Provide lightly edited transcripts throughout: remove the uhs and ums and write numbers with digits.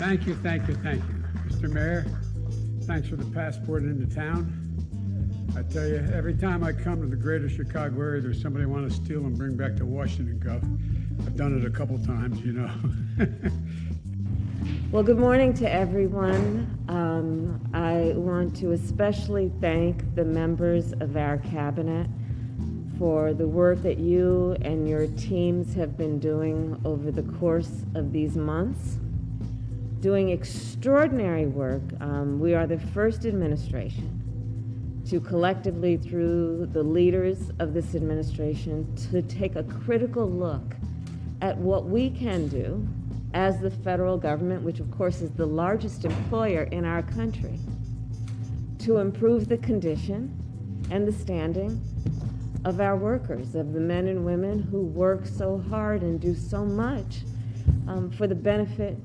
Thank you. Mr. Mayor, thanks for the passport into town. I tell you, every time I come to the greater Chicago area, there's somebody I want to steal and bring back to Washington, Gov. I've done it a couple times, you know. Well, good morning to everyone. I want to especially thank the members of our cabinet for the work that you and your teams have been doing over the course of these months, doing extraordinary work. We are the first administration to collectively, through the leaders of this administration, to take a critical look at what we can do as the federal government, which of course is the largest employer in our country, to improve the condition and the standing of our workers, of the men and women who work so hard and do so much for the benefit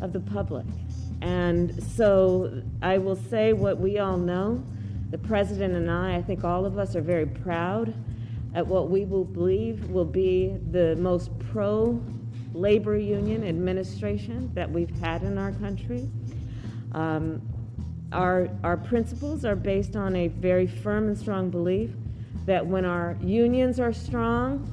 of the public. And so I will say what we all know. The President and I think all of us are very proud at what we will believe will be the most pro-labor union administration that we've had in our country. Our principles are based on a very firm and strong belief that when our unions are strong,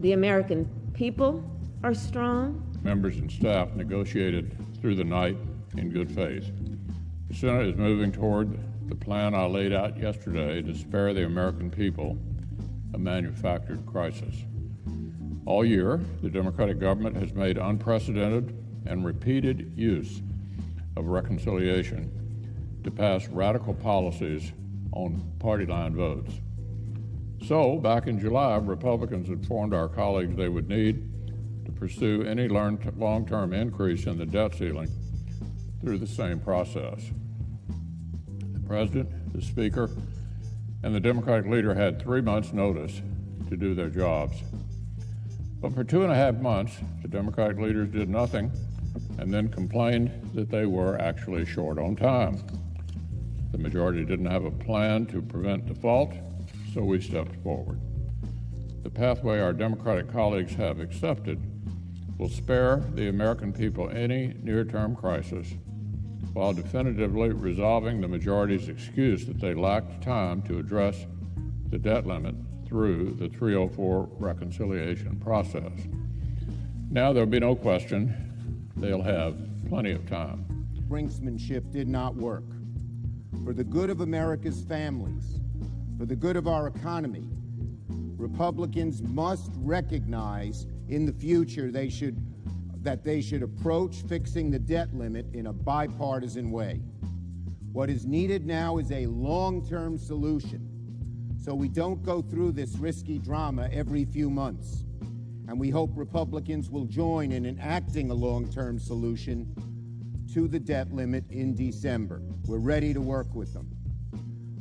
the American people are strong. Members and staff negotiated through the night in good faith. The Senate is moving toward the plan I laid out yesterday to spare the American people a manufactured crisis. All year, the Democratic government has made unprecedented and repeated use of reconciliation to pass radical policies on party line votes. So, back in July, Republicans informed our colleagues they would need to pursue any long-term increase in the debt ceiling through the same process. The President, the Speaker, and the Democratic leader had 3 months' notice to do their jobs. But for 2.5 months, the Democratic leaders did nothing and then complained that they were actually short on time. The majority didn't have a plan to prevent default, so we stepped forward. The pathway our Democratic colleagues have accepted will spare the American people any near-term crisis while definitively resolving the majority's excuse that they lacked time to address the debt limit through the 304 reconciliation process. Now there'll be no question they'll have plenty of time. Brinksmanship did not work. For the good of America's families, for the good of our economy, Republicans must recognize in the future that they should approach fixing the debt limit in a bipartisan way. What is needed now is a long-term solution, so we don't go through this risky drama every few months. And we hope Republicans will join in enacting a long-term solution to the debt limit in December. We're ready to work with them.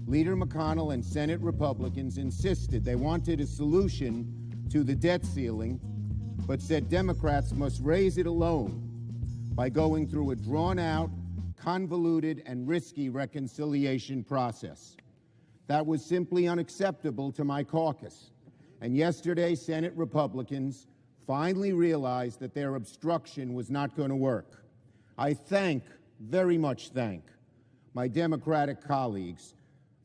Leader McConnell and Senate Republicans insisted they wanted a solution to the debt ceiling, but said Democrats must raise it alone by going through a drawn-out, convoluted, and risky reconciliation process. That was simply unacceptable to my caucus. And yesterday, Senate Republicans finally realized that their obstruction was not going to work. I very much thank my Democratic colleagues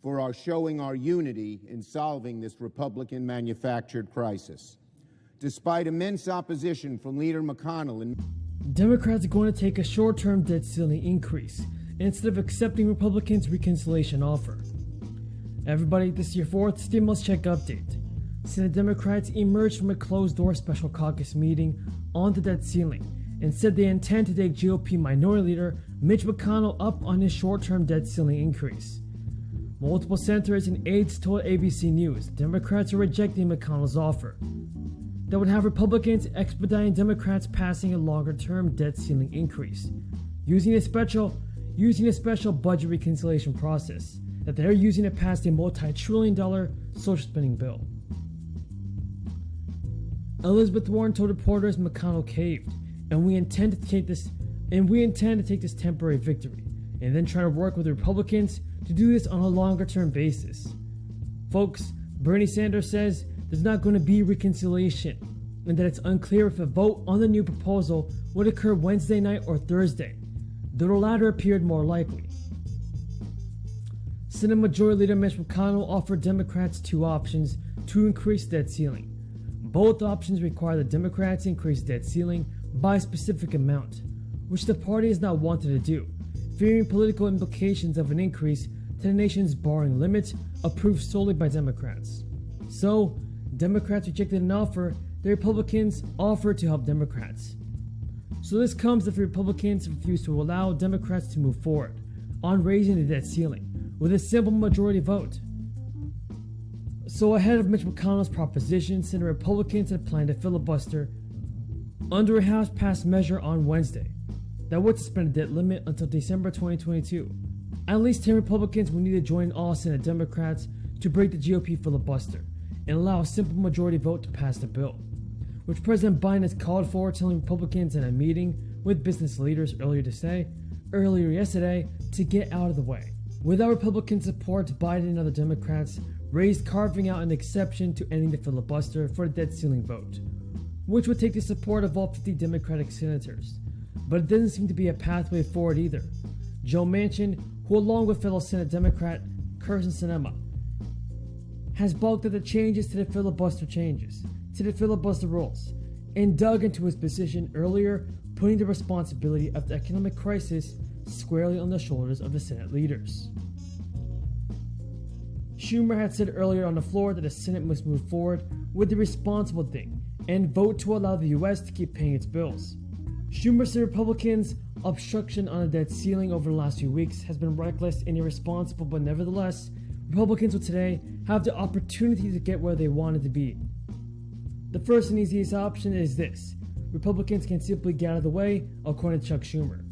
for showing our unity in solving this Republican-manufactured crisis. Despite immense opposition from Leader McConnell and Democrats are going to take a short-term debt ceiling increase instead of accepting Republicans' reconciliation offer. Everybody, this is your fourth stimulus check update. Senate Democrats emerged from a closed-door special caucus meeting on the debt ceiling and said they intend to take GOP Minority Leader Mitch McConnell up on his short-term debt ceiling increase. Multiple senators and aides told ABC News Democrats are rejecting McConnell's offer that would have Republicans expediting Democrats passing a longer-term debt ceiling increase, using a special budget reconciliation process that they're using to pass a multi-trillion-dollar social spending bill. Elizabeth Warren told reporters McConnell caved, and we intend to take this temporary victory, and then try to work with the Republicans to do this on a longer-term basis. Folks, Bernie Sanders says there's not going to be reconciliation and that it's unclear if a vote on the new proposal would occur Wednesday night or Thursday, though the latter appeared more likely. Senate Majority Leader Mitch McConnell offered Democrats two options to increase debt ceiling. Both options require the Democrats increase debt ceiling by a specific amount, which the party has not wanted to do, fearing political implications of an increase to the nation's borrowing limit approved solely by Democrats. So, Democrats rejected an offer the Republicans offered to help Democrats. So this comes after Republicans refused to allow Democrats to move forward on raising the debt ceiling with a simple majority vote. So ahead of Mitch McConnell's proposition, Senate Republicans had planned a filibuster under a House-passed measure on Wednesday that would suspend the debt limit until December 2022. At least 10 Republicans will need to join all Senate Democrats to break the GOP filibuster and allow a simple majority vote to pass the bill, which President Biden has called for, telling Republicans in a meeting with business leaders earlier yesterday to get out of the way. Without Republican support, Biden and other Democrats raised carving out an exception to ending the filibuster for the debt ceiling vote, which would take the support of all 50 Democratic senators. But it doesn't seem to be a pathway forward either. Joe Manchin, who along with fellow Senate Democrat Kyrsten Sinema, has balked at the changes to the filibuster rules, and dug into his position earlier, putting the responsibility of the economic crisis squarely on the shoulders of the Senate leaders. Schumer had said earlier on the floor that the Senate must move forward with the responsible thing and vote to allow the U.S. to keep paying its bills. Schumer said Republicans' obstruction on a debt ceiling over the last few weeks has been reckless and irresponsible, but nevertheless, Republicans will today have the opportunity to get where they wanted to be. The first and easiest option is this: Republicans can simply get out of the way, according to Chuck Schumer.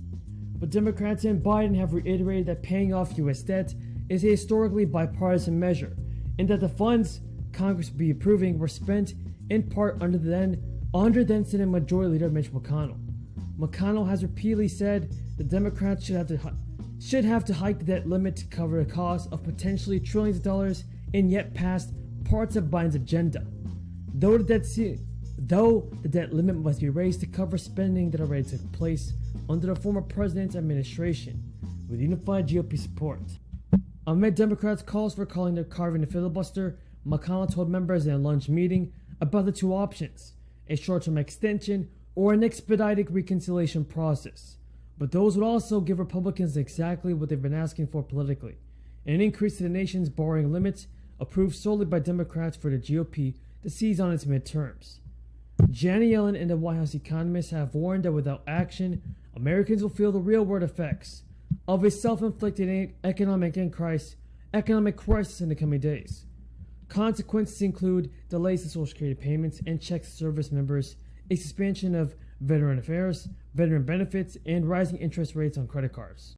But Democrats and Biden have reiterated that paying off U.S. debt is a historically bipartisan measure, and that the funds Congress would be approving were spent in part under then Senate Majority Leader Mitch McConnell. McConnell has repeatedly said the Democrats should have to hike the debt limit to cover the cost of potentially trillions of dollars in yet passed parts of Biden's agenda. Though the debt limit must be raised to cover spending that already took place under the former president's administration, with unified GOP support. Amid Democrats' calls for carving the filibuster, McConnell told members in a lunch meeting about the two options: a short-term extension or an expedited reconciliation process. But those would also give Republicans exactly what they've been asking for politically: an increase to the nation's borrowing limit, approved solely by Democrats for the GOP to seize on its midterms. Janet Yellen and the White House economists have warned that without action, Americans will feel the real-world effects of a self-inflicted economic crisis in the coming days. Consequences include delays in Social Security payments and checks to service members, a suspension of veteran affairs, veteran benefits, and rising interest rates on credit cards.